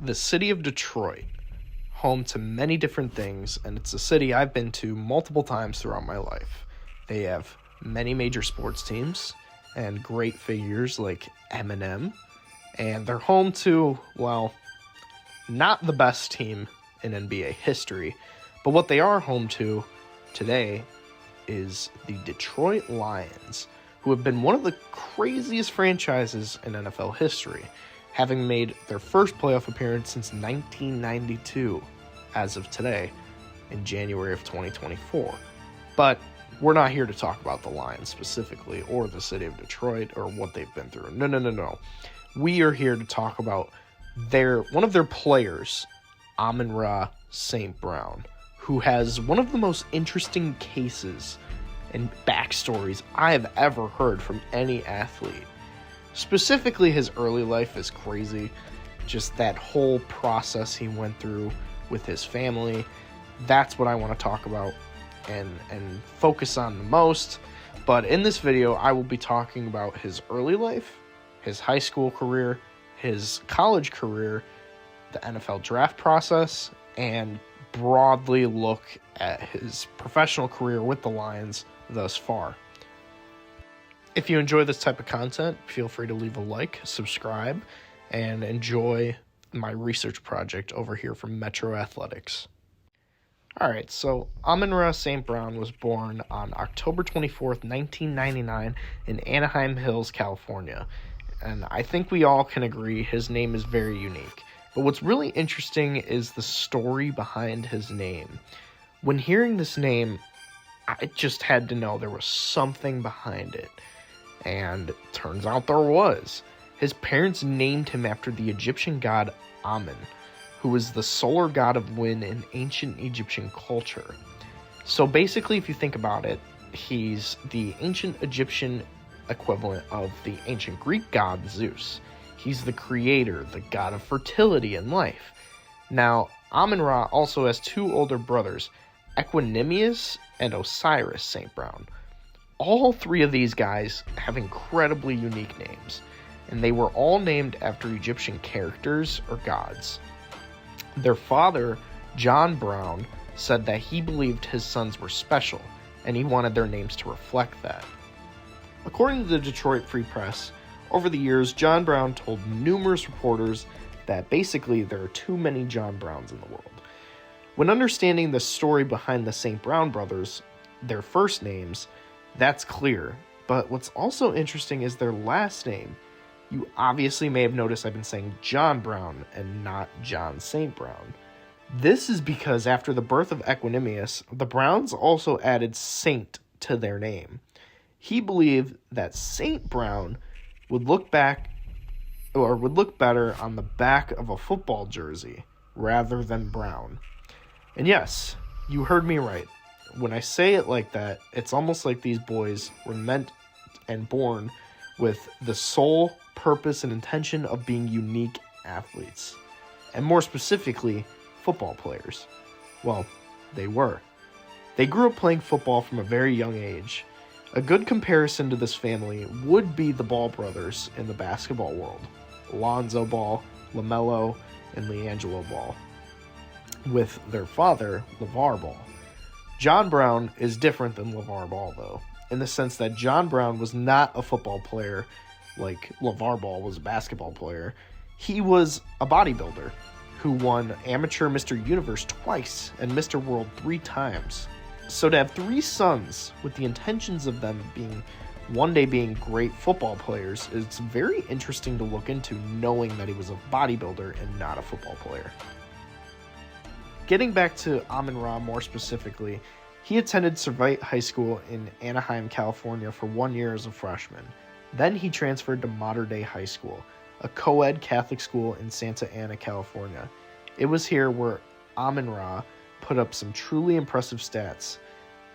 The city of Detroit, home to many different things, and it's a city I've been to multiple times throughout my life. They have many major sports teams and great figures like Eminem, and they're home to, well, not the best team in NBA history, but what they are home to today is the Detroit Lions, who have been one of the craziest franchises in NFL history, having made their first playoff appearance since 1992, as of today, in January of 2024. But we're not here to talk about the Lions specifically, or the city of Detroit, or what they've been through. No. We are here to talk about one of their players, Amon-Ra St. Brown, who has one of the most interesting cases and backstories I have ever heard from any athlete. Specifically, his early life is crazy. Just that whole process he went through with his family. That's what I want to talk about and focus on the most. But in this video, I will be talking about his early life, his high school career, his college career, the NFL draft process, and broadly look at his professional career with the Lions thus far. If you enjoy this type of content, feel free to leave a like, subscribe, and enjoy my research project over here from Metro Athletics. Alright, so Amon-Ra St. Brown was born on October 24th, 1999 in Anaheim Hills, California. And I think we all can agree his name is very unique. But what's really interesting is the story behind his name. When hearing this name, I just had to know there was something behind it. And turns out there was. His parents named him after the Egyptian god Amun, who was the solar god of wind in ancient Egyptian culture. So basically, if you think about it, he's the ancient Egyptian equivalent of the ancient Greek god Zeus. He's the creator, the god of fertility and life. Now, Amon-Ra also has two older brothers, Equanimous and Osiris St. Brown. All three of these guys have incredibly unique names, and they were all named after Egyptian characters or gods. Their father, John Brown, said that he believed his sons were special, and he wanted their names to reflect that. According to the Detroit Free Press, over the years, John Brown told numerous reporters that basically there are too many John Browns in the world. When understanding the story behind the St. Brown brothers, their first names, that's clear. But what's also interesting is their last name. You obviously may have noticed I've been saying John Brown and not John St. Brown. This is because after the birth of Equanimous, the Browns also added Saint to their name. He believed that St. Brown would look better on the back of a football jersey rather than Brown. And yes, you heard me right. When I say it like that, it's almost like these boys were meant and born with the sole purpose and intention of being unique athletes. And more specifically, football players. Well, they were. They grew up playing football from a very young age. A good comparison to this family would be the Ball brothers in the basketball world. Lonzo Ball, LaMelo, and LiAngelo Ball. With their father, LeVar Ball. John Brown is different than LeVar Ball, though, in the sense that John Brown was not a football player like LeVar Ball was a basketball player. He was a bodybuilder who won amateur Mr. Universe twice and Mr. World 3 times. So to have 3 sons with the intentions of them one day being great football players is very interesting to look into, knowing that he was a bodybuilder and not a football player. Getting back to Amon-Ra more specifically, he attended Servite High School in Anaheim, California for 1 year as a freshman. Then he transferred to Mater Dei High School, a co-ed Catholic school in Santa Ana, California. It was here where Amon-Ra put up some truly impressive stats.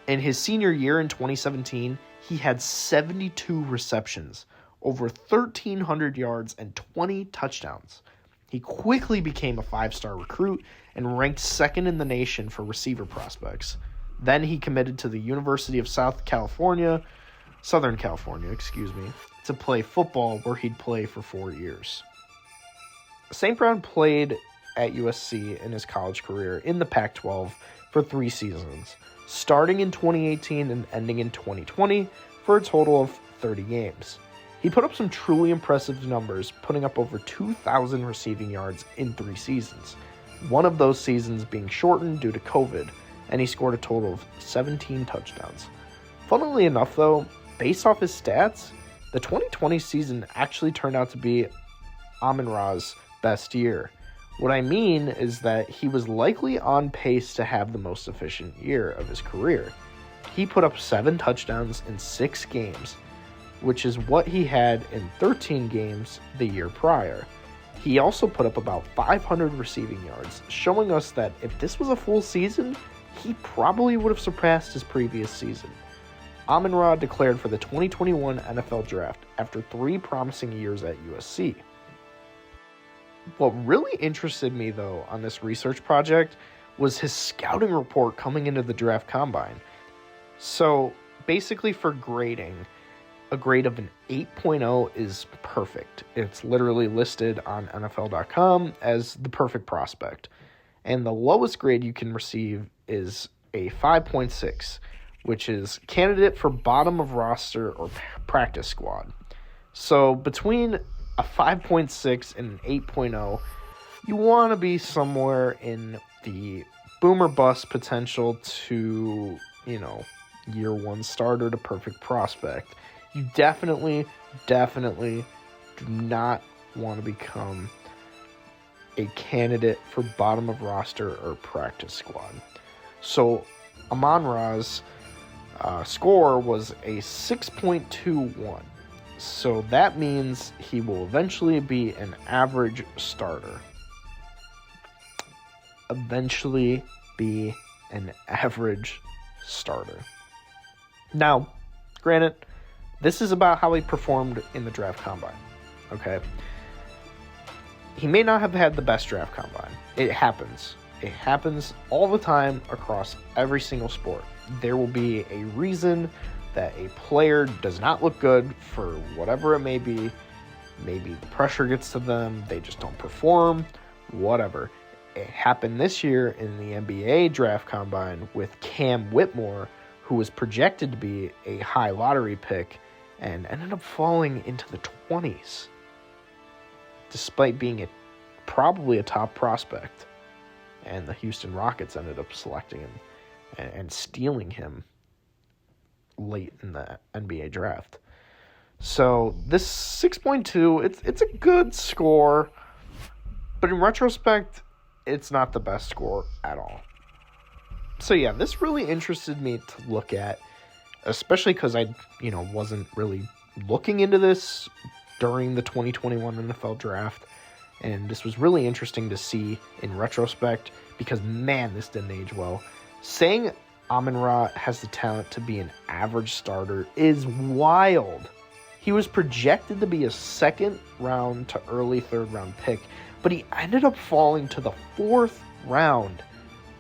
In his senior year in 2017, he had 72 receptions, over 1,300 yards, and 20 touchdowns. He quickly became a 5-star recruit and ranked second in the nation for receiver prospects. Then he committed to the University of Southern California, to play football, where he'd play for 4 years. St. Brown played at USC in his college career in the Pac-12 for 3 seasons, starting in 2018 and ending in 2020 for a total of 30 games. He put up some truly impressive numbers, putting up over 2,000 receiving yards in 3 seasons, one of those seasons being shortened due to COVID, and he scored a total of 17 touchdowns. Funnily enough, though, based off his stats, the 2020 season actually turned out to be Amon-Ra's best year. What I mean is that he was likely on pace to have the most efficient year of his career. He put up 7 touchdowns in 6 games, which is what he had in 13 games the year prior. He also put up about 500 receiving yards, showing us that if this was a full season, he probably would have surpassed his previous season. Amon-Ra declared for the 2021 NFL Draft after 3 promising years at USC. What really interested me, though, on this research project was his scouting report coming into the draft combine. So, basically for grading, a grade of an 8.0 is perfect. It's literally listed on NFL.com as the perfect prospect. And the lowest grade you can receive is a 5.6, which is candidate for bottom of roster or practice squad. So between a 5.6 and an 8.0, you want to be somewhere in the boomer bust potential to, year 1 starter to perfect prospect. You definitely do not want to become a candidate for bottom of roster or practice squad. So Amon-Ra's score was a 6.21. So that means he will eventually be an average starter. Now, granted, this is about how he performed in the draft combine, okay? He may not have had the best draft combine. It happens. It happens all the time across every single sport. There will be a reason that a player does not look good for whatever it may be. Maybe the pressure gets to them, they just don't perform, whatever. It happened this year in the NBA draft combine with Cam Whitmore, who was projected to be a high lottery pick and ended up falling into the 20s, despite being probably a top prospect. And the Houston Rockets ended up selecting him and stealing him late in the NBA draft. So this 6.2, it's a good score, but in retrospect, it's not the best score at all. So yeah, this really interested me to look at, especially because I, wasn't really looking into this during the 2021 NFL Draft, and this was really interesting to see in retrospect because, man, this didn't age well. Saying Amon-Ra has the talent to be an average starter is wild. He was projected to be a 2nd round to early 3rd round pick, but he ended up falling to the 4th round,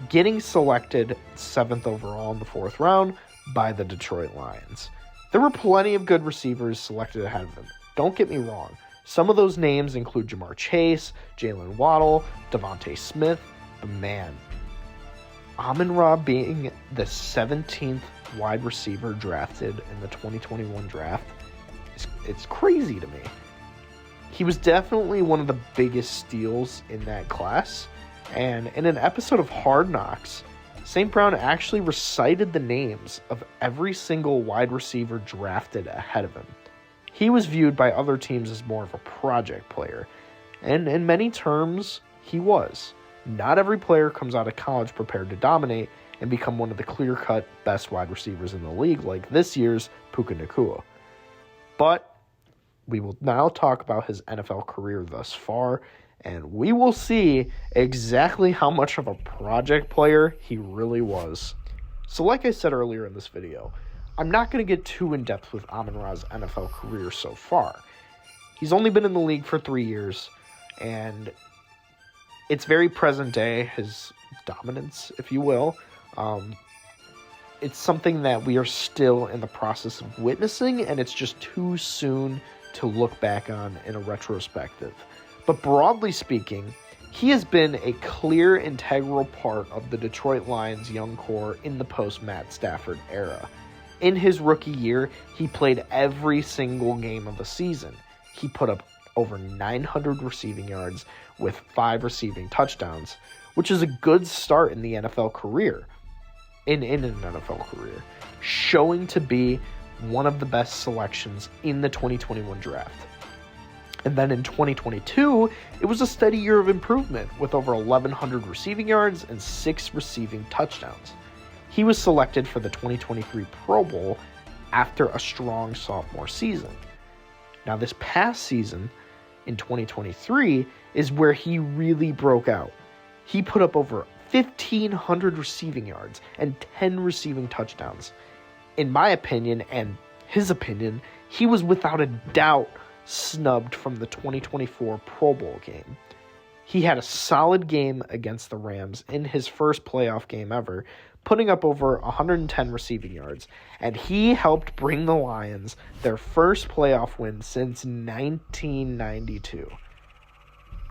getting selected 7th overall in the 4th round by the Detroit Lions. There were plenty of good receivers selected ahead of him. Don't get me wrong. Some of those names include Jamar Chase, Jalen Waddle, Devontae Smith, but man, Amon-Ra being the 17th wide receiver drafted in the 2021 draft, it's crazy to me. He was definitely one of the biggest steals in that class, and in an episode of Hard Knocks, St. Brown actually recited the names of every single wide receiver drafted ahead of him. He was viewed by other teams as more of a project player, and in many terms, he was. Not every player comes out of college prepared to dominate and become one of the clear-cut best wide receivers in the league like this year's Puka Nacua. But we will now talk about his NFL career thus far, and we will see exactly how much of a project player he really was. So like I said earlier in this video, I'm not going to get too in-depth with Amon-Ra's NFL career so far. He's only been in the league for 3 years, and it's very present day, his dominance, if you will. It's something that we are still in the process of witnessing, and it's just too soon to look back on in a retrospective. But broadly speaking, He has been a clear, integral part of the Detroit Lions' young core in the post-Matt Stafford era. In his rookie year, he played every single game of the season. He put up over 900 receiving yards with 5 receiving touchdowns, which is a good start in the NFL career. In an NFL career, showing to be one of the best selections in the 2021 draft. And then in 2022, it was a steady year of improvement with over 1,100 receiving yards and 6 receiving touchdowns. He was selected for the 2023 Pro Bowl after a strong sophomore season. Now, this past season, in 2023, is where he really broke out. He put up over 1,500 receiving yards and 10 receiving touchdowns. In my opinion and his opinion, he was without a doubt snubbed from the 2024 Pro Bowl game. He had a solid game against the Rams in his first playoff game ever, putting up over 110 receiving yards, and he helped bring the Lions their first playoff win since 1992.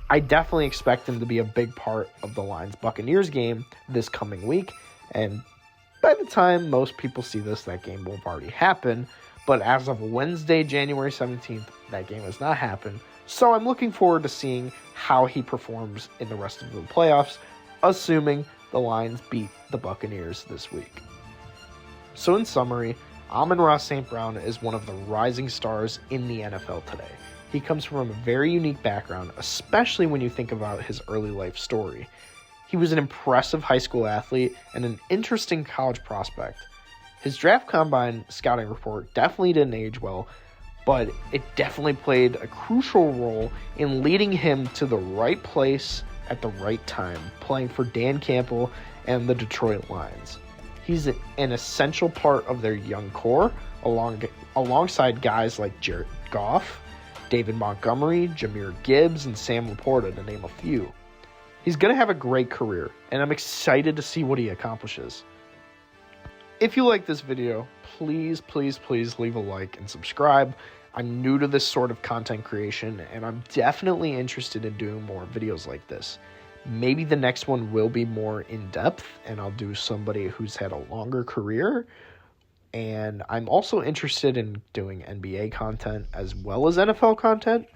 I definitely expect him to be a big part of the Lions-Buccaneers game this coming week, and by the time most people see this, that game will have already happened. But as of Wednesday, January 17th, that game has not happened. So I'm looking forward to seeing how he performs in the rest of the playoffs, assuming the Lions beat the Buccaneers this week. So in summary, Amon-Ra St. Brown is one of the rising stars in the NFL today. He comes from a very unique background, especially when you think about his early life story. He was an impressive high school athlete and an interesting college prospect. His draft combine scouting report definitely didn't age well, but it definitely played a crucial role in leading him to the right place at the right time, playing for Dan Campbell and the Detroit Lions. He's an essential part of their young core, alongside guys like Jared Goff, David Montgomery, Jahmyr Gibbs, and Sam Laporta, to name a few. He's going to have a great career, and I'm excited to see what he accomplishes. If you like this video, please leave a like and subscribe. I'm new to this sort of content creation, and I'm definitely interested in doing more videos like this. Maybe the next one will be more in-depth, and I'll do somebody who's had a longer career. And I'm also interested in doing NBA content as well as NFL content.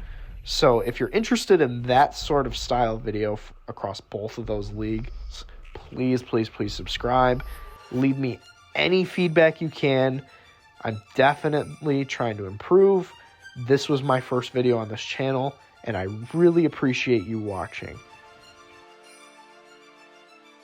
So if you're interested in that sort of style video across both of those leagues, please subscribe. Leave me any feedback you can. I'm definitely trying to improve. This was my first video on this channel, and I really appreciate you watching.